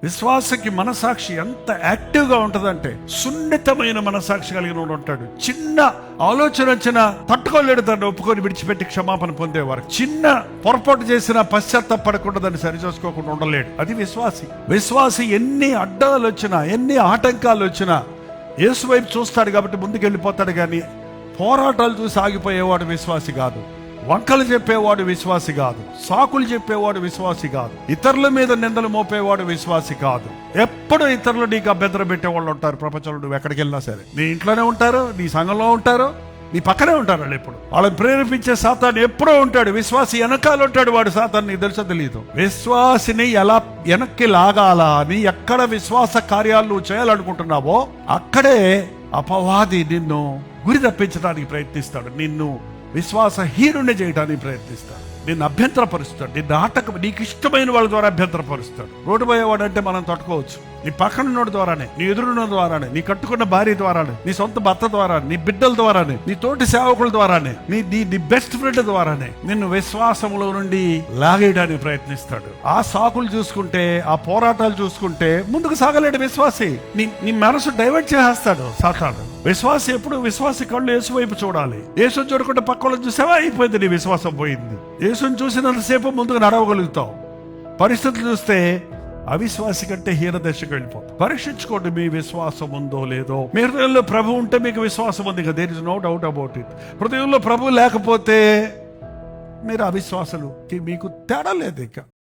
విశ్వాసకి మనసాక్షి ఎంత యాక్టివ్గా ఉంటుందంటే సున్నితమైన మనసాక్షి కలిగిన వాడు ఉంటాడు. చిన్న ఆలోచన వచ్చినా తట్టుకోలేడు, దాన్ని ఒప్పుకొని విడిచిపెట్టి క్షమాపణ పొందేవారు. చిన్న పొరపాటు చేసినా పశ్చాత్తాపడకుండా దాన్ని సరిచేసుకోకుండా ఉండలేడు. అది విశ్వాసి. విశ్వాసి ఎన్ని అడ్డాలు వచ్చినా, ఎన్ని ఆటంకాలు వచ్చినా యేసు వైపు చూస్తాడు కాబట్టి ముందుకు వెళ్ళిపోతాడు. కానీ పోరాటాలు చూసి ఆగిపోయేవాడు విశ్వాసి కాదు. వంకలు చెప్పేవాడు విశ్వాసి కాదు. సాకులు చెప్పేవాడు విశ్వాసి కాదు. ఇతరుల మీద నిందలు మోపేవాడు విశ్వాసి కాదు. ఎప్పుడు ఇతరులు నీకు అభ్యంతరం పెట్టేవాళ్ళు ఉంటారు ప్రపంచంలో. నువ్వు ఎక్కడికి వెళ్ళినా సరే, నీ ఇంట్లోనే ఉంటారు, నీ సంఘంలో ఉంటారు, నీ పక్కనే ఉంటారు. వాళ్ళు ఎప్పుడు వాళ్ళని ప్రేరేపించే సాతాను ఎప్పుడూ ఉంటాడు. విశ్వాసి వెనకాల ఉంటాడు. వాడు సాతాను నీకు తెలుసో తెలియదు. విశ్వాసిని ఎలా వెనక్కి లాగాలా అని ఎక్కడ విశ్వాస కార్యాలు నువ్వు చేయాలనుకుంటున్నావో అక్కడే అపవాది నిన్ను గురి తప్పించడానికి ప్రయత్నిస్తాడు. నిన్ను విశ్వాసహీనుణ్ణి చేయడానికి ప్రయత్నిస్తాడు. నిన్ను అభ్యంతరపరుస్తాడు. నీకు ఇష్టమైన వాళ్ళ ద్వారా అభ్యంతరపరుస్తాడు. రోడ్డు పోయేవాడు అంటే మనం తట్టుకోవచ్చు. నీ పక్కన ఉన్నోడి ద్వారానే, నీ ఎదురున్న ద్వారానే, నీ కట్టుకున్న భార్య ద్వారానే, నీ సొంత భర్త ద్వారానే, నీ బిడ్డల ద్వారానే, నీ తోటి సేవకుల ద్వారానే, నీ బెస్ట్ ఫ్రెండ్ ద్వారానే నిన్ను విశ్వాసంలో నుండి లాగేయడానికి ప్రయత్నిస్తాడు. ఆ సాకులు చూసుకుంటే, ఆ పోరాటాలు చూసుకుంటే ముందుకు సాగలేడు విశ్వాసి. నీ మనసు డైవర్ట్ చేసేస్తాడు సాతాను. విశ్వాసి ఎప్పుడు విశ్వాసి కళ్ళు యేసు వైపు చూడాలి. యేసుని చూడకుండా పక్క వాళ్ళని చూసావా, అయిపోయింది, నీ విశ్వాసం పోయింది. యేసుని చూసినంతసేపు ముందుకు నడవగలుగుతావు. పరిస్థితులు చూస్తే అవిశ్వాసి కంటే హీనదశకు వెళ్ళిపోతాం. పరీక్షించుకోండి మీ విశ్వాసం ఉందో లేదో. మీ హృదయంలో ప్రభు ఉంటే మీకు విశ్వాసం ఉంది కదా, there is no doubt about it. హృదయంలో ప్రభు లేకపోతే మీరు అవిశ్వాసులు, మీకు తేడా లేదు ఇక.